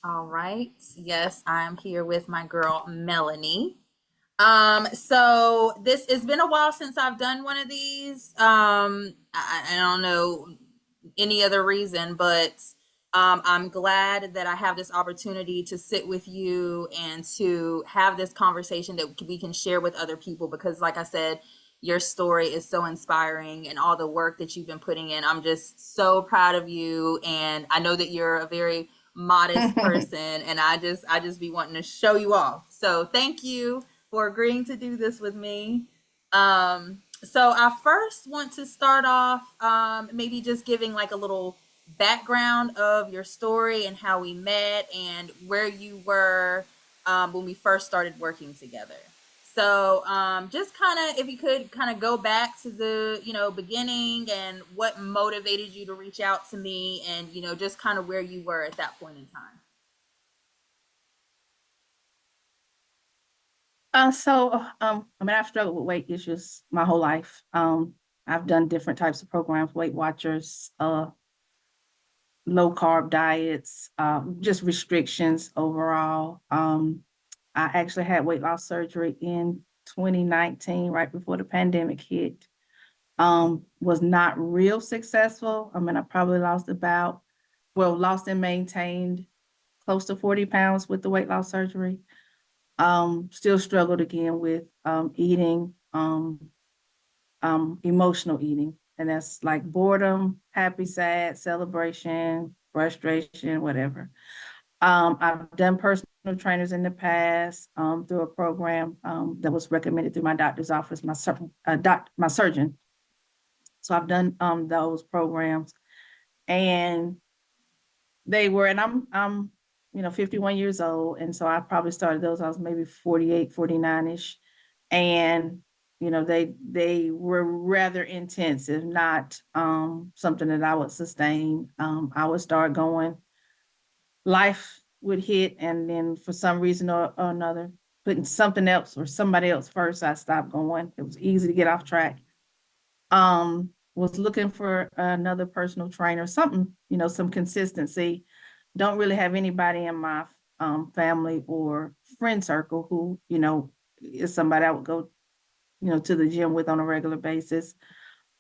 All right. Yes, I'm here with my girl Melanie. So this it's been a while since I've done one of these. I don't know any other reason, but I'm glad that I have this opportunity to sit with you and to have this conversation that we can share with other people because, like I said, your story is so inspiring and all the work that you've been putting in. I'm just so proud of you, and I know that you're a very modest person, and I just be wanting to show you off. So thank you for agreeing to do this with me. So I first want to start off maybe just giving like a little background of your story and how we met and where you were when we first started working together. So just kind of if you could kind of go back to the beginning and what motivated you to reach out to me and just kind of where you were at that point in time. I've struggled with weight issues my whole life. I've done different types of programs, Weight Watchers, low carb diets, just restrictions overall. I actually had weight loss surgery in 2019, right before the pandemic hit. Was not real successful. I mean, I probably lost and maintained close to 40 pounds with the weight loss surgery. Still struggled again with eating, emotional eating. And that's like boredom, happy, sad, celebration, frustration, whatever. I've done personal trainers in the past through a program that was recommended through my doctor's office, my surgeon. So I've done those programs, and I'm 51 years old, and so I probably started those. I was maybe 48, 49ish, and they were rather intensive, not something that I would sustain. I would start going, life would hit, and then for some reason or another, putting something else or somebody else first, I stopped going. It was easy to get off track. Was looking for another personal trainer, something, some consistency. Don't really have anybody in my family or friend circle who, is somebody I would go, to the gym with on a regular basis.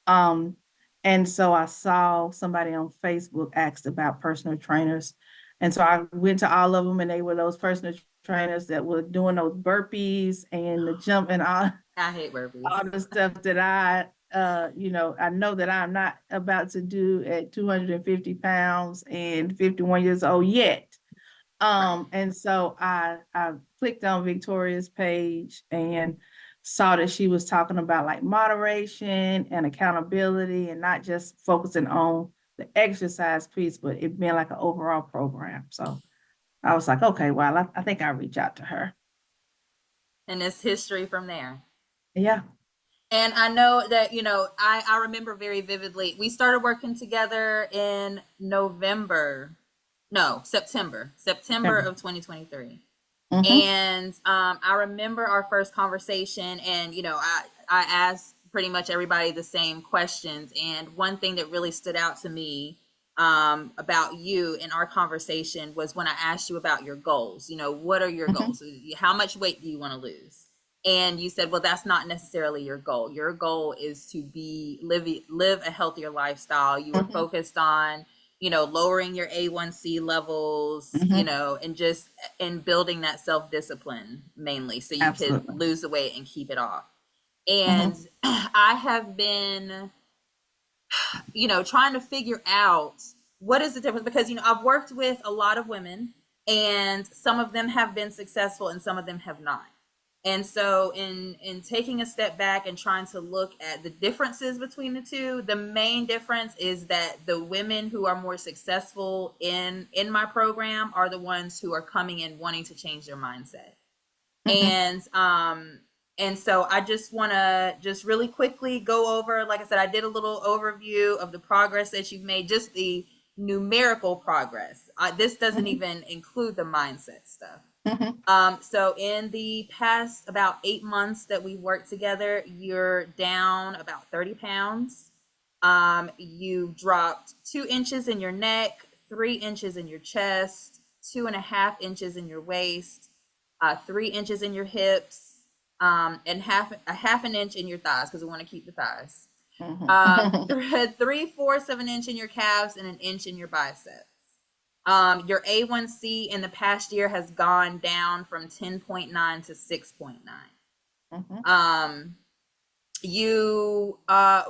Um, and so I saw somebody on Facebook asked about personal trainers. And so I went to all of them, and they were those personal trainers that were doing those burpees and the jump and I hate burpees. all the stuff that I know that I'm not about to do at 250 pounds and 51 years old yet. Right. And so I clicked on Victoria's page and saw that she was talking about like moderation and accountability and not just focusing on the exercise piece, but it being like an overall program. So I was like, okay, well, I think I'll reach out to her. And it's history from there. Yeah. And I know that, I remember very vividly. We started working together in November, no, September September. of 2023. Mm-hmm. And I remember our first conversation, and, I asked pretty much everybody the same questions. And one thing that really stood out to me about you in our conversation was when I asked you about your goals. What are your Mm-hmm. goals? How much weight do you want to lose? And you said, well, that's not necessarily your goal. Your goal is to live a healthier lifestyle. You were Mm-hmm. focused on, lowering your A1C levels, Mm-hmm. and just and building that self-discipline mainly so you could Absolutely. lose the weight and keep it off. And Mm-hmm. I have been, trying to figure out what is the difference because, I've worked with a lot of women, and some of them have been successful and some of them have not. And so in taking a step back and trying to look at the differences between the two, the main difference is that the women who are more successful in my program are the ones who are coming in wanting to change their mindset. Mm-hmm. And so I just want to just really quickly go over, like I said, I did a little overview of the progress that you've made, just the numerical progress. This doesn't Mm-hmm. even include the mindset stuff. Mm-hmm. So in the past about 8 months that we worked together, you're down about 30 pounds. You dropped 2 inches in your neck, 3 inches in your chest, 2.5 inches in your waist, 3 inches in your hips, and half an inch in your thighs because we want to keep the thighs. Mhm. 3/4 of an inch in your calves and an inch in your biceps. Your A1C in the past year has gone down from 10.9 to 6.9. Mhm. Um, you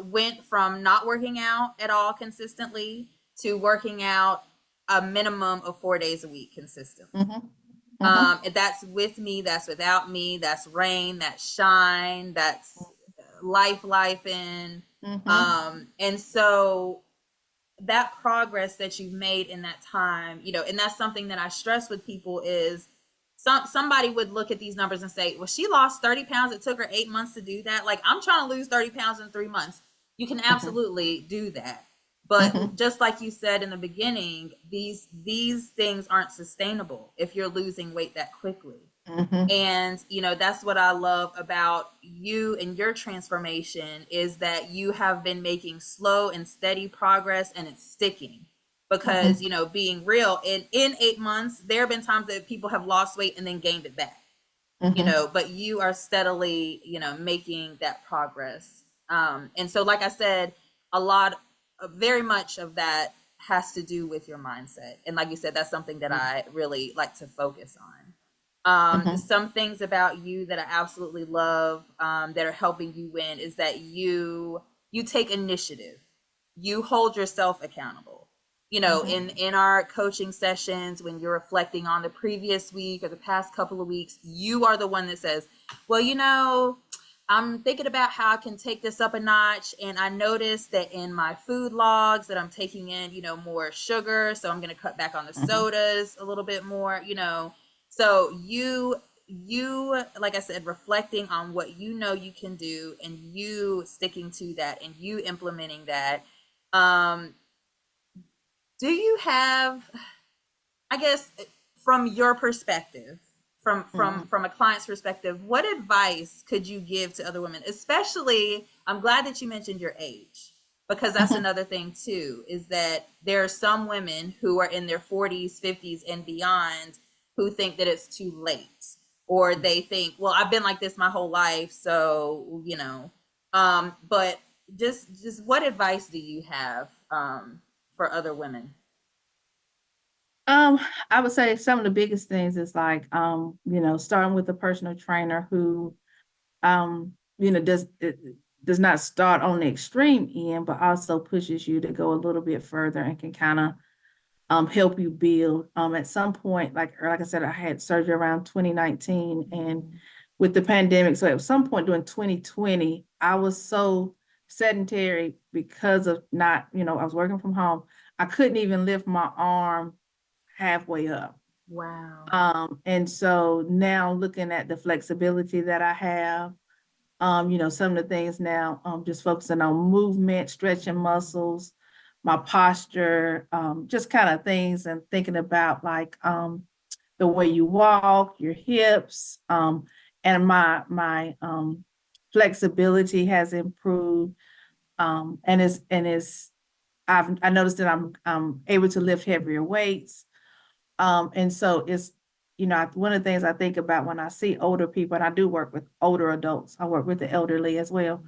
went from not working out at all consistently to working out a minimum of 4 days a week consistently. Mhm. Mhm. And that's with me, that's without me, that's rain, that's shine, that's life in. Mhm. And so that progress that you've made in that time, and that's something that I stress with people is somebody would look at these numbers and say, well, she lost 30 pounds. It took her 8 months to do that. Like, I'm trying to lose 30 pounds in 3 months. You can Mhm. absolutely do that. But Mhm. just like you said in the beginning, these things aren't sustainable if you're losing weight that quickly. Mhm. And that's what I love about you and your transformation is that you have been making slow and steady progress, and it's sticking. Because Mhm. being real, in 8 months there have been times that people have lost weight and then gained it back. Mhm. But you are steadily making that progress. And so, like I said, a lot very much of that has to do with your mindset, and like you said, that's something that I really like to focus on. Mhm. Some things about you that I absolutely love, that are helping you win, is that you take initiative. You hold yourself accountable. Mhm. In our coaching sessions, when you're reflecting on the previous week or the past couple of weeks, you are the one that says, well, I'm thinking about how I can take this up a notch, and I noticed that in my food logs that I'm taking in, more sugar, so I'm going to cut back on the Mhm. sodas a little bit more. So you like I said, reflecting on what you can do, and you sticking to that, and you implementing that. um do you have, I guess, from your perspective, Mhm. from a client's perspective, what advice could you give to other women? Especially, I'm glad that you mentioned your age, because that's Mhm. another thing too, is that there are some women who are in their 40s, 50s, and beyond who think that it's too late, or they think, well, I've been like this my whole life, so but just what advice do you have for other women? Um, I would say some of the biggest things is like, starting with a personal trainer who, does not start on the extreme end, but also pushes you to go a little bit further and can kind of help you build. At some point, like I said, I had surgery around 2019, and with the pandemic, so at some point during 2020, I was so sedentary because of not, I was working from home. I couldn't even lift my arm halfway up. Wow. And so now looking at the flexibility that I have, some of the things now, just focusing on movement, stretching muscles, my posture, just kind of things, and thinking about like the way you walk, your hips, and my flexibility has improved. And I noticed that I'm able to lift heavier weights. And so it's, one of the things I think about when I see older people, and I do work with older adults, I work with the elderly as well.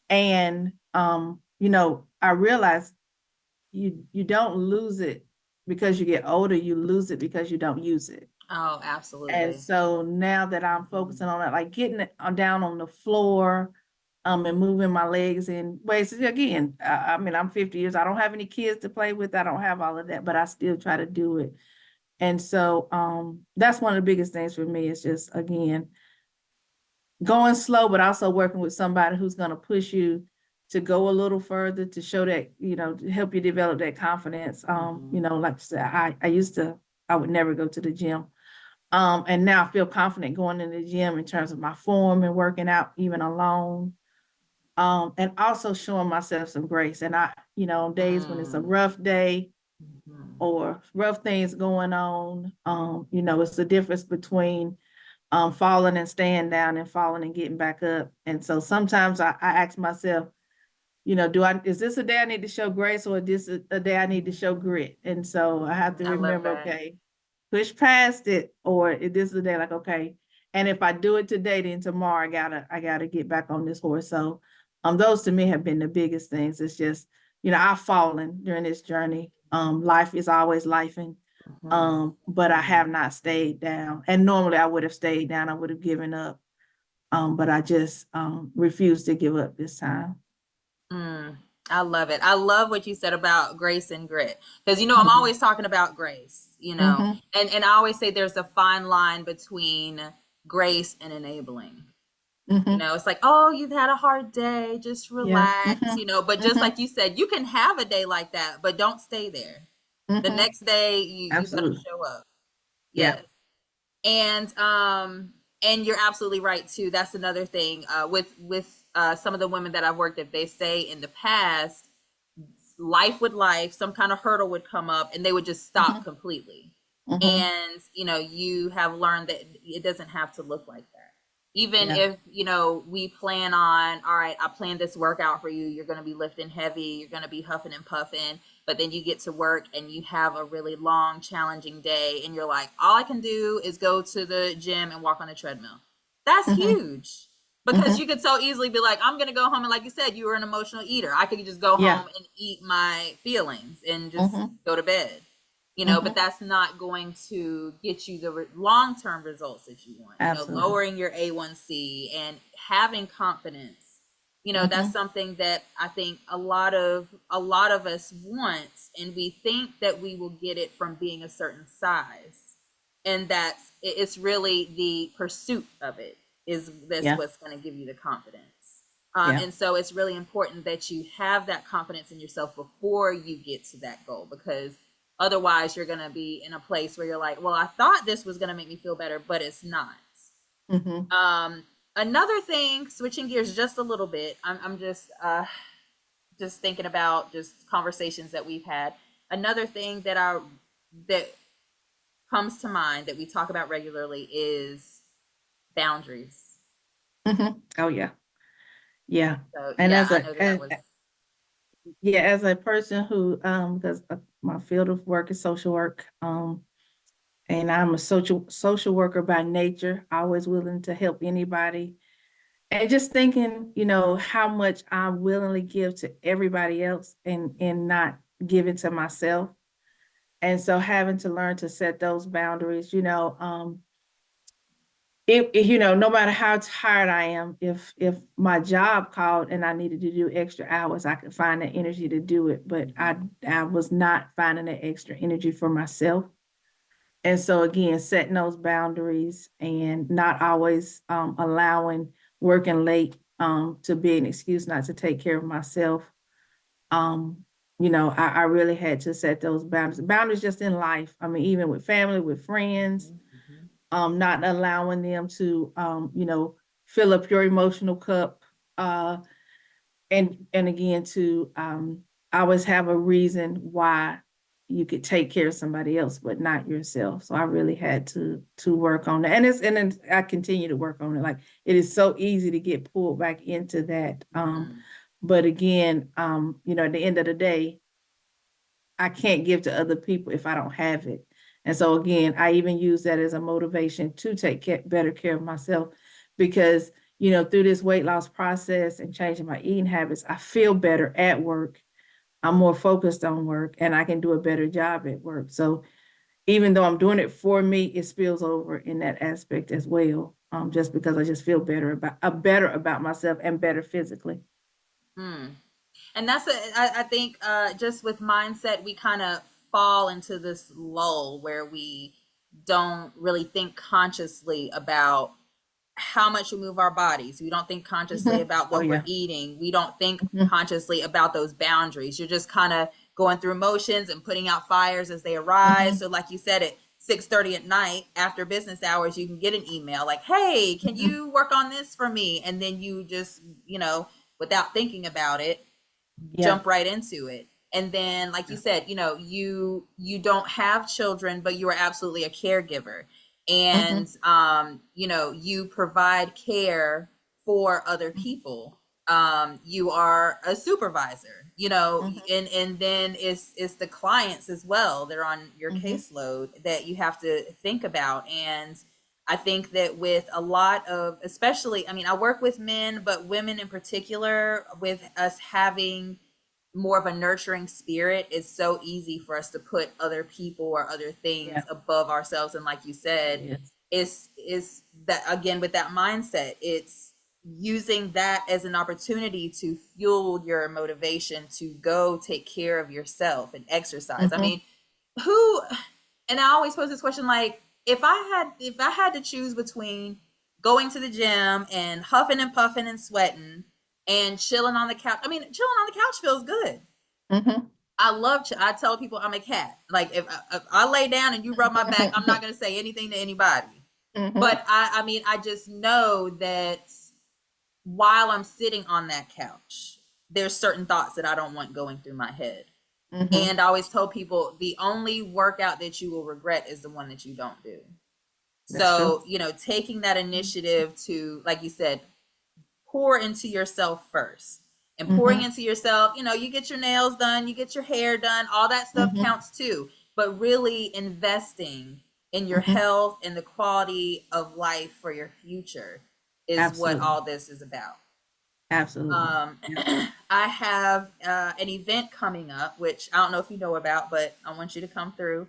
And I realize you don't lose it because you get older, you lose it because you don't use it. Oh, And absolutely. so now that I'm focusing on it, like getting it down on the floor, and moving my legs in ways, again, I mean, I'm 50 years, I don't have any kids to play with, I don't have all of that, but I still try to do it. And so that's one of the biggest things for me, is just, again, going slow, but also working with somebody who's going to push you to go a little further, to show that, to help you develop that confidence. Like I said, I would never go to the gym. And now I feel confident going in the gym in terms of my form and working out even alone. And also showing myself some grace. And on days when it's a Mm. rough day, Mhm. or rough things going on, it's the difference between falling and staying down and falling and getting back up. And so sometimes I ask myself, is this a day I need to show grace, or is this a day I need to show grit? And so I have to I love remember, that. okay, push past it, or this is the day, like, okay. And if I do it today, then tomorrow I gotta get back on this horse. So those to me have been the biggest things. It's just, I've fallen during this journey. Life is always lifing. Mhm. But I have not stayed down. And normally I would have stayed down, I would have given up. But I just refused to give up this time. Mm, I love it. I love what you said about grace and grit. Because I'm Mm-hmm. always talking about grace, Mm-hmm. and I always say there's a fine line between grace and enabling. Mm-hmm. It's like, oh, you've had a hard day, just Yeah. relax, Mm-hmm. but just Mm-hmm. like you said, you can have a day like that, but don't stay there. The Mm-hmm. next day you better Absolutely. show up. Yeah. Yes. And you're absolutely right too. That's another thing with some of the women that I've worked with. They say in the past, life, some kind of hurdle would come up, and they would just stop Mm-hmm. completely. Mm-hmm. And you have learned that it doesn't have to look like that. Even Yeah. if we plan on, all right, I planned this workout for you. You're going to be lifting heavy. You're going to be huffing and puffing. But then you get to work and you have a really long, challenging day, and you're like, all I can do is go to the gym and walk on the treadmill. That's Mm-hmm. huge, because Mm-hmm. you could so easily be like, I'm gonna go home, and like you said, you were an emotional eater. I could just go Yeah. home and eat my feelings and just Mm-hmm. go to bed. But Mm-hmm. that's not going to get you the long-term results that you want. Absolutely. Lowering your A1C and having confidence. That's Mm-hmm. something that I think a lot of us want, and we think that we will get it from being a certain size, and it's really the pursuit of it that's Yeah. what's going to give you the confidence. Yeah. And so it's really important that you have that confidence in yourself before you get to that goal, because otherwise you're going to be in a place where you're like, well, I thought this was going to make me feel better, but it's not. Mm-hmm. um, Another thing, switching gears just a little bit, I'm just thinking about just conversations that we've had. Another thing that comes to mind that we talk about regularly is boundaries. Mm-hmm. Oh yeah. Yeah. So And yeah, I know that was. yeah, as a person who because my field of work is social work, and I'm a social worker by nature, always willing to help anybody. And just thinking, how much I willingly give to everybody else and not giving to myself. And so having to learn to set those boundaries, no matter how tired I am, if my job called and I needed to do extra hours, I could find the energy to do it. But I was not finding that extra energy for myself. And so again, setting those boundaries and not always allowing working late to be an excuse not to take care of myself. Um, I really had to set those boundaries. Boundaries just in life. I mean, even with family, with friends, Mhm. not allowing them to fill up your emotional cup. And again to always have a reason why you could take care of somebody else but not yourself. So I really had to work on that, and then I continue to work on it. Like, it is so easy to get pulled back into that, Mhm. but again, at the end of the day, I can't give to other people if I don't have it. And so again, I even use that as a motivation to take better care of myself, because through this weight loss process and changing my eating habits, I feel better at work. I'm more focused on work, and I can do a better job at work. So even though I'm doing it for me, it spills over in that aspect as well. Just because I just feel better about myself and better physically. Mm. And I think just with mindset, we kind of fall into this lull where we don't really think consciously about how much we move our bodies. We don't think consciously Mhm. about Oh what we're yeah. eating. We don't think Mhm. consciously about those boundaries. You're just kind of going through motions and putting out fires as they arise. Mhm. So like you said, at 6:30 at night after business hours, you can get an email like, hey, can Mhm. you work on this for me? And then you just, without thinking about it, Yeah. jump right into it. And then like you said, you don't have children, but you are absolutely a caregiver. And Mhm. you provide care for other people. You are a supervisor, you know, Mhm. and then it's the clients as well. They're on your Mhm. caseload that you have to think about. And I think that with a lot of, especially, I mean, I work with men, but women in particular, with us having more of a nurturing spirit, it's so easy for us to put other people or other Yeah, things above ourselves. And like you it said, is. is that again with that mindset, it's using that as an opportunity to fuel your motivation to go take care of yourself and exercise. I Mhm. mean, who, and I always pose this question, like, if I had to choose between going to the gym and huffing and puffing and sweating and chilling on the couch. I mean, chilling on the couch feels good. Mhm. I tell people I'm a cat. Like if I lay down and you rub my back, I'm not going to say anything to anybody. But Mhm. I mean, I just know that while I'm sitting on that couch, there's certain thoughts that I don't want going through my head. Mhm. And I always tell people the only workout that you will regret is the one that you don't do. That's true. So, taking that initiative to, like you said, pour into yourself first. And pouring Mhm. into yourself, you get your nails done, you get your hair done, all that stuff Mhm. counts too. But really investing in your Mhm. health and the quality of life for your future is what Absolutely. all this is about. Absolutely. Yeah. I have an event coming up, which I don't know if you know about, but I want you to come through.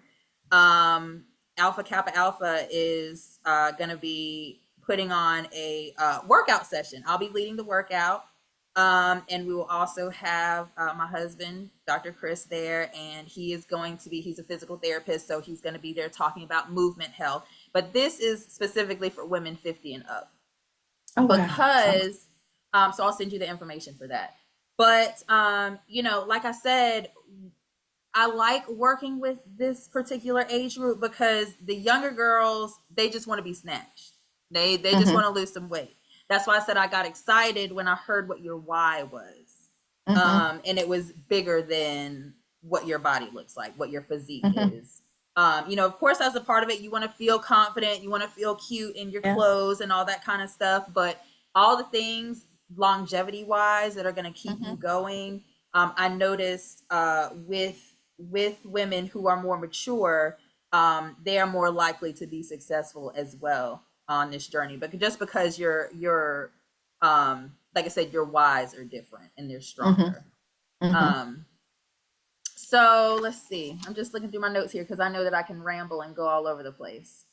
Um, Alpha Kappa Alpha is going to be putting on a workout session. I'll be leading the workout. And we will also have my husband, Dr. Chris, there, and he's a physical therapist, so he's going to be there talking about movement health. But this is specifically for women 50 and up Oh wow. Okay. because so I'll send you the information for that. But like I said, I like working with this particular age group because the younger girls, they just want to be snatched. They just want Mhm. to lose some weight. That's why I said I got excited when I heard what your why was. Mhm. And it was bigger than what your body looks like, what your physique Mhm. is. Of course, as a part of it, you want to feel confident, you want to feel cute in your Yeah. clothes and all that kind of stuff. But all the things longevity wise that are going to keep you Mhm. going, I noticed with women who are more mature, they are more likely to be successful as well on this journey. But just because you're like I said, your whys are different and they're Mhm. stronger. Mhm. Um, so let's see. I'm just looking through my notes here because I know that I can ramble and go all over the place.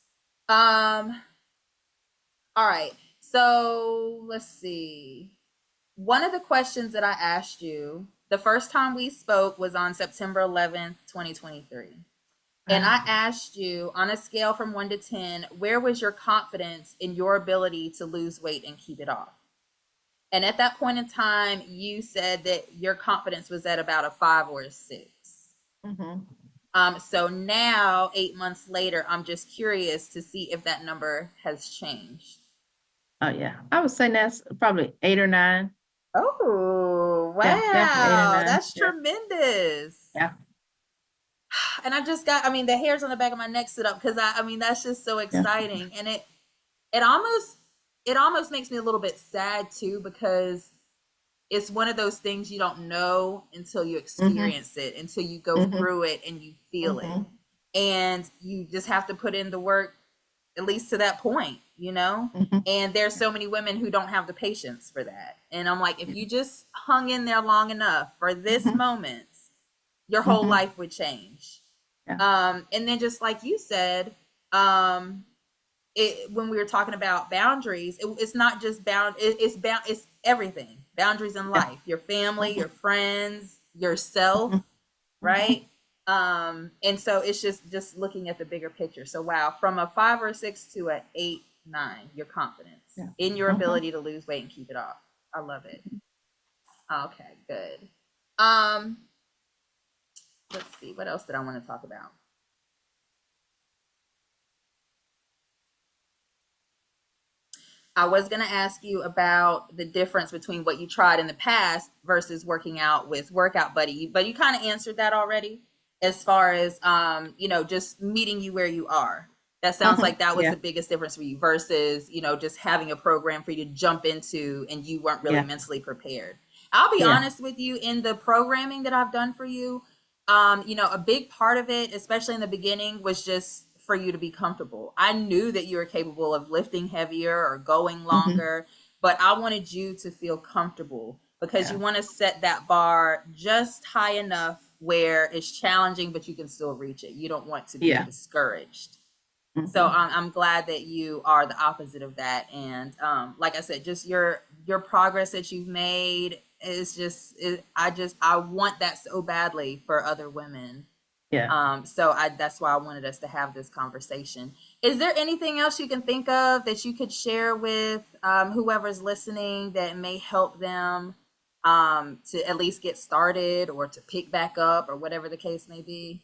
Um, all right. So let's see. One of the questions that I asked you the first time we spoke was on September 11th, 2023. And Okay. I asked you on a scale from 1 to 10, where was your confidence in your ability to lose weight and keep it off? And at that point in time, you said that your confidence was at about a 5 or a 6. Mhm. So now, 8 months later, I'm just curious to see if that number has changed. Oh yeah. I would say that's probably 8 or 9. Oh, Yeah, definitely 8 or wow. 9. That's Yeah. tremendous. Yeah. And I mean, the hairs on the back of my neck stood up because I mean, that's just so Yeah. exciting. And it almost, it almost makes me a little bit sad too, because it's one of those things you don't know until you Mhm. experience it, until you go Mhm. through it and you feel it. Mhm. And you just have to put in the work, at least to that point. Mhm. And there's Yeah. so many women who don't have the patience for that. And I'm like, if Yeah. you just hung in there long enough for this Mhm. moment, your whole Mhm. life would change. Yeah. And then just like you said, um, when we were talking about boundaries, it's not just it's everything. Boundaries in Yeah. life, your family, your Mhm. friends, yourself, Mhm. right? Mhm. And so it's just looking at the bigger picture. So wow, from a 5 or a 6 to a 8, 9, your confidence Yeah. in your Mhm. ability to lose weight and keep it off. I love it. Okay, good. Um, let's see, what else did I want to talk about? I was going to ask you about the difference between what you tried in the past versus working out with Workout Buddy, but you kind of answered that already as far as just meeting you where you are. That sounds like that was Yeah, the biggest difference for you versus, just having a program for you to jump into and you weren't really yeah, mentally prepared. I'll be yeah. honest with you, in the programming that I've done for you, a big part of it, especially in the beginning, was just for you to be comfortable. I knew that you were capable of lifting heavier or going Hmm. longer, but I wanted you to feel comfortable because you Yeah, want to set that bar just high enough where it's challenging, but you can still reach it. You don't want to be yeah. discouraged. So Hmm. I'm glad that you are the opposite of that. And like I said, just your progress that you've made is I want that so badly for other women. Yeah. So that's why I wanted us to have this conversation. Is there anything else you can think of that you could share with whoever's listening that may help them to at least get started or to pick back up or whatever the case may be?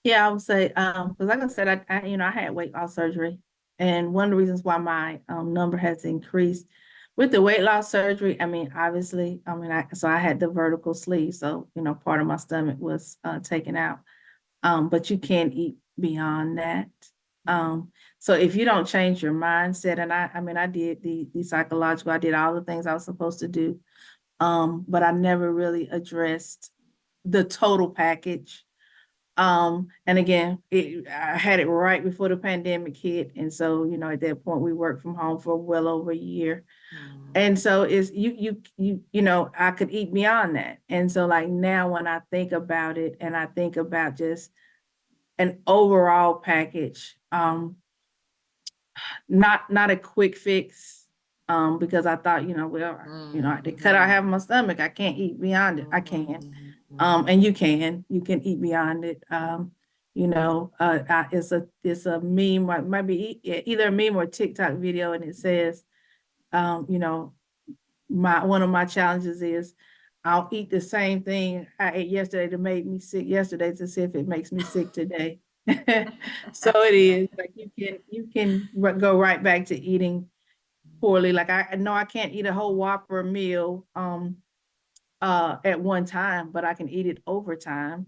Yeah, I would say, because like I said, I had weight loss surgery, and one of the reasons why my number has increased with the weight loss surgery. I mean, obviously, I had the vertical sleeve, so part of my stomach was taken out. But you can't eat beyond that. Um, so if you don't change your mindset, and I did the psychological, I did all the things I was supposed to do, but I never really addressed the total package. And again, I had it right before the pandemic hit. And so, at that point we worked from home for well over a year. Mm, And so it's I could eat beyond that. And so like now when I think about it and I think about just an overall package, not a quick fix, because I thought, they cut out half of my stomach. I can't eat beyond it. I can. And you can eat beyond it. It's a meme, might be either a meme or a TikTok video, and it says, um, you know, one of my challenges is I'll eat the same thing I ate yesterday that made me sick yesterday to see if it makes me sick today. So it is like you can go right back to eating poorly. Like I know I can't eat a whole Whopper meal at one time, but I can eat it over time.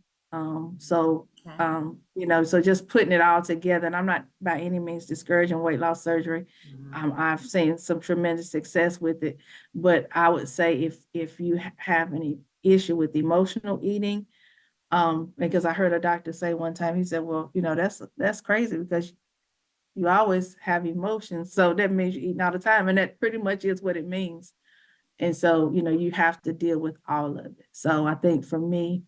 So okay. so just putting it all together, and I'm not by any means discouraging weight loss surgery. Mhm. I've seen some tremendous success with it, but I would say if you have any issue with emotional eating, because I heard a doctor say one time, he said, well, that's crazy because you always have emotions, so that means you're eating all the time, and that pretty much is what it means. And so, you have to deal with all of it. So I think for me,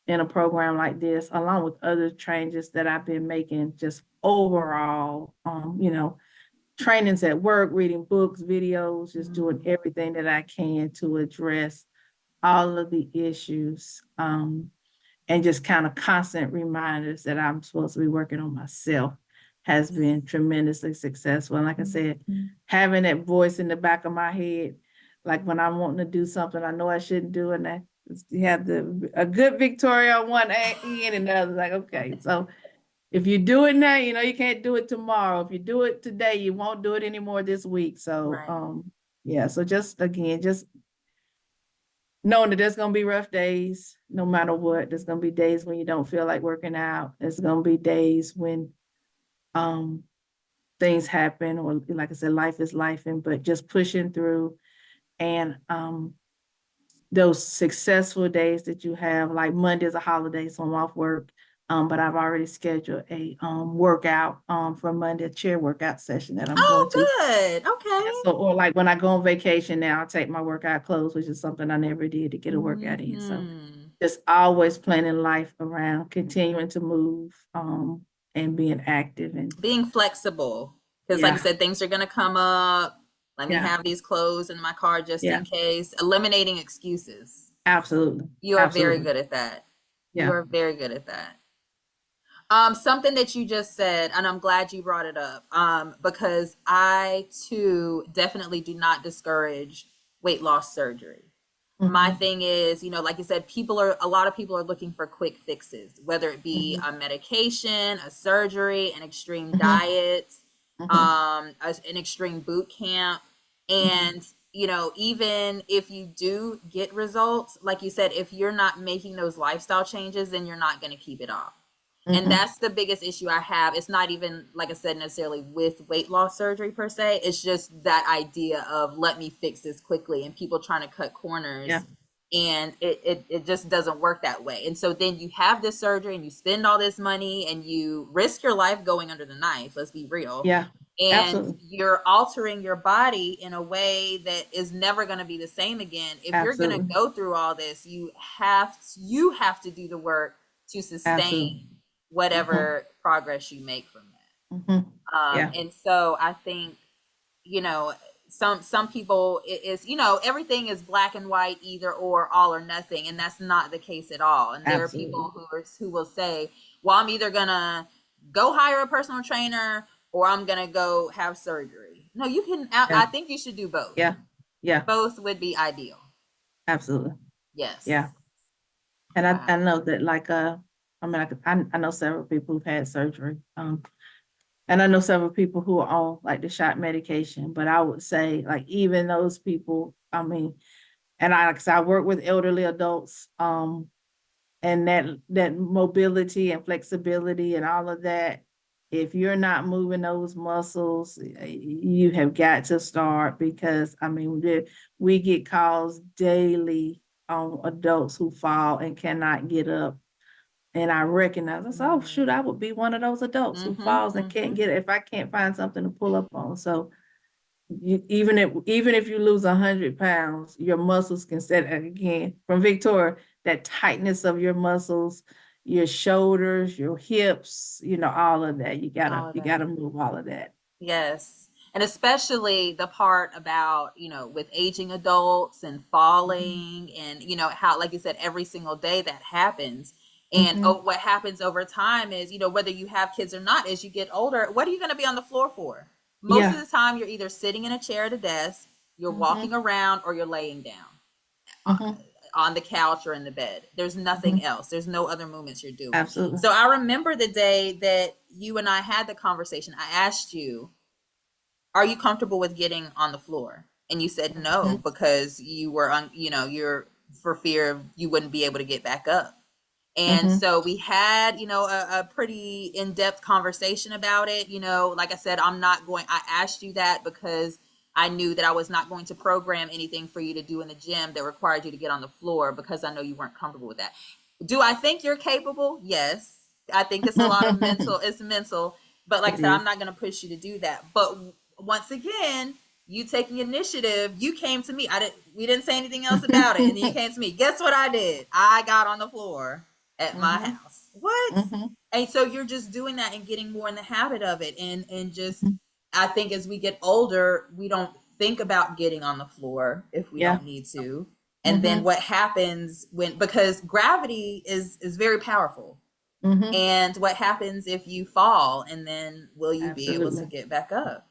in a program like this, along with other changes that I've been making, just overall, trainings at work, reading books, videos, just doing Mhm. everything that I can to address all of the issues, and just kind of constant reminders that I'm supposed to be working on myself has been tremendously successful. And like I said, having that voice in the back of my head, like when I'm wanting to do something I know I shouldn't do, and you have a good Victoria on one end and the other, like, okay, so if you do it now, you can't do it tomorrow. If you do it today, you won't do it anymore this week. So, Right. yeah, so just again, just knowing that there's gonna be rough days, no matter what. There's gonna be days when you don't feel like working out. There's gonna be days when um things happen, or like I said, life is life, but just pushing through, and those successful days that you have, like Monday is a holiday, so I'm off work. But I've already scheduled a workout for Monday, a chair workout session that I'm going Oh, to. good. Okay. Yeah, so or like when I go on vacation now, I take my workout clothes, which is something I never did to get a workout in. So Hmm. just always planning life around continuing to move, and being active, and Being flexible. Because, like you yeah, said, things are going to come up. Let me yeah, have these clothes in my car just yeah, in case. Eliminating excuses. absolutely, You are very absolutely, good at that. You yeah. are very good at that. Something that you just said, and I'm glad you brought it up, because I too definitely do not discourage weight loss surgery. My Mhm, thing is, like you said, a lot of people are looking for quick fixes, whether it be mhm, a medication, a surgery, an extreme mhm, diet, mhm, an extreme boot camp. mhm. And, even if you do get results, like you said, if you're not making those lifestyle changes, then you're not going to keep it off. And Mm-hmm. that's the biggest issue I have. It's not even, like I said, necessarily with weight loss surgery per se. It's just that idea of let me fix this quickly and people trying to cut Yeah. corners. And it just doesn't work that way. And so then you have this surgery and you spend all this money and you risk your life going under the knife. Let's be real. Yeah. And Absolutely. you're altering your body in a way that is never going to be the same again. If you're going to Absolutely. go through all this, you have to do the work to Absolutely. sustain Mm-hmm. whatever progress you make from that. Mm-hmm. Yeah. And so I think, you know, some people is, everything is black and white, either or, all or nothing, and that's not the case at all. And there are Absolutely. people who will say, well, I'm either gonna go hire a personal trainer or I'm gonna go have surgery. No, you can. I Yeah. think you should do both. Yeah. Yeah. Both would be ideal. Absolutely. Yes. Yeah. And I Wow. know that like I mean I know several people who've had surgery. And I know several people who are on like the shot medication, but I would say like even those people, I mean, and I, 'cause I work with elderly adults, and that mobility and flexibility and all of that, if you're not moving those muscles, you have got to start, because I mean, we get calls daily on adults who fall and cannot get up. And I recognize, I said, oh, shoot, I would be one of those adults who Mm-hmm. falls and can't Mm-hmm. get it if I can't find something to pull up on. So even if you lose 100 pounds, your muscles can set again from Victoria, that tightness of your muscles, your shoulders, your hips, all of that. You All gotta of you that. gotta move all of that. Yes. And especially the part about, with aging adults and Mhm. falling and, how, like you said, every single day that happens. And Mhm. what happens over time is, whether you have kids or not, as you get older, what are you going to be on the floor for? Most of Yeah. the time, you're either sitting in a chair at a desk, you're walking Mhm. around, or you're laying down uh, Mhm. on the couch or in the bed. There's nothing Mhm. else. There's no other movements you're doing. Absolutely. So I remember the day that you and I had the conversation. I asked you, are you comfortable with getting on the floor? And you said no, Mhm. because you were on, you're for fear of you wouldn't be able to get back up. And Mhm. so we had, a pretty in-depth conversation about it. Like I said, I asked you that because I knew that I was not going to program anything for you to do in the gym that required you to get on the floor, because I know you weren't comfortable with that. Do I think you're capable? Yes. I think it's a lot of it's mental. But like I It said, I'm is. not going to push you to do that. But once again, you taking initiative, you came to me. We didn't say anything else about it. And then you came to me. Guess what I did? I got on the floor at my Mhm. house. What? Mhm. And so you're just doing that and getting more in the habit of it. And just, Mhm. I think as we get older, we don't think about getting on the floor if we Yeah. don't need to. And then Mhm. what happens because gravity is very powerful. Mhm. And what happens if you fall, and then will you be able to Absolutely. get back up? Mhm.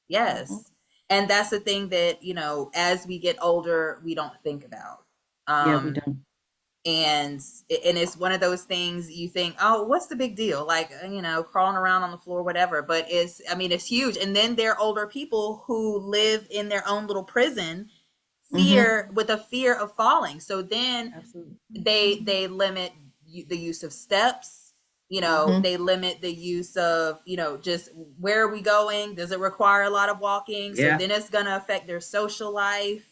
Yes. And that's the thing that, as we get older, we don't think about. Yeah, we Um, don't. and it's one of those things you think, oh, what's the big deal, like, crawling around on the floor, whatever. But it's huge. And then there are older people who live in their own little prison, Mhm. with a fear of falling. So then Absolutely. they limit the use of steps. Mhm. They limit the use of, just where are we going, does it require a lot of walking, so Yeah. then it's going to affect their social life.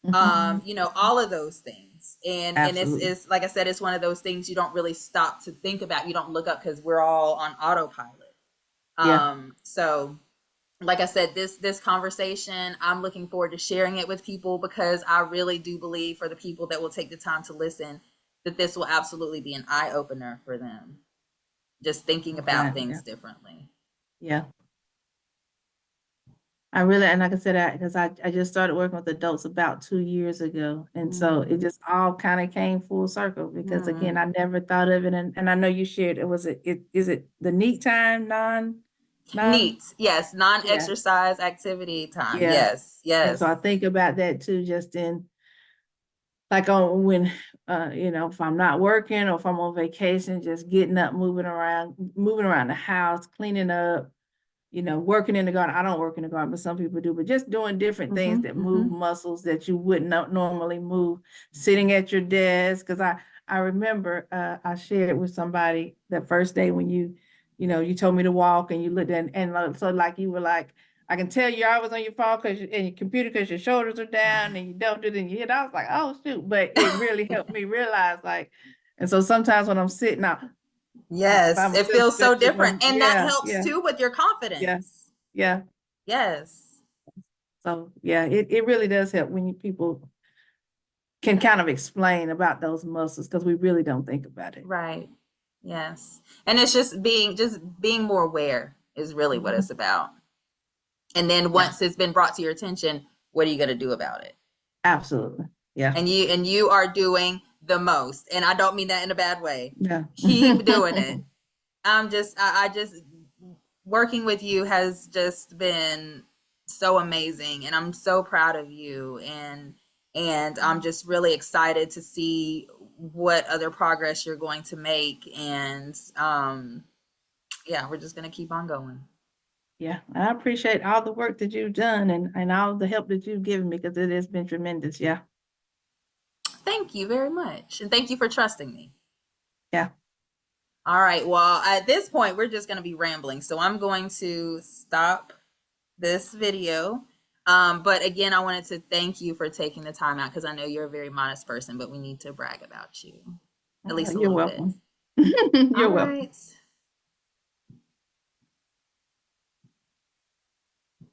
Mhm. All of those things. And Absolutely. it's like I said, it's one of those things you don't really stop to think about. You don't look up because we're all on autopilot. Yeah. So like I said, this conversation, I'm looking forward to sharing it with people, because I really do believe, for the people that will take the time to listen, that this will absolutely be an eye opener for them, just thinking I'm about glad. Yeah. things differently. Yeah. I really, and like I said, because I just started working with adults about 2 years ago. And so it Mm. just all kind of came full circle, because again, Mm. I never thought of it. And I know you shared it. Is it the neat time, non, Neat. Yes. yeah, Non-exercise activity time. yeah. Yes. And so Yes. I think about that too, just in like on when, if I'm not working or if I'm on vacation, just getting up, moving around the house, cleaning up, working in the garden. I don't work in the garden, but some people do, but just doing different things Mm-hmm. that move Mm-hmm. muscles that you would not normally move, sitting at your desk. Cause I remember I shared with somebody that first day when you told me to walk and you looked and so like you were like, I can tell you're always on your phone and your computer because your shoulders are down and you don't do it and you hit. I was like, oh shoot. But it really helped me realize like, and so sometimes when I'm sitting out by Yes, it myself feels so stretching, different. And that helps yeah, too with your yeah, confidence. yeah. Yes. So yeah, it really does help when people can kind of explain about those muscles because we really don't think about it. Right. Yes. And it's just being more aware is really what Mhm. it's about. And then Yeah, once it's been brought to your attention, what are you going to do about it? absolutely. Yeah, And you are doing the most. And I don't mean that in a bad way. yeah. Keep doing it. I just working with you has just been so amazing, and I'm so proud of you, and I'm just really excited to see what other progress you're going to make, and yeah, we're just going to keep on going. Yeah, I appreciate all the work that you've done and all the help that you've given me because it has been tremendous. Yeah, Thank you very much, and thank you for trusting me. yeah. All right, well, at this point we're just going to be rambling, so I'm going to stop this video. But again, I wanted to thank you for taking the time out because I know you're a very modest person, but we need to brag about you at least a You're little bit. welcome. All You're welcome. right.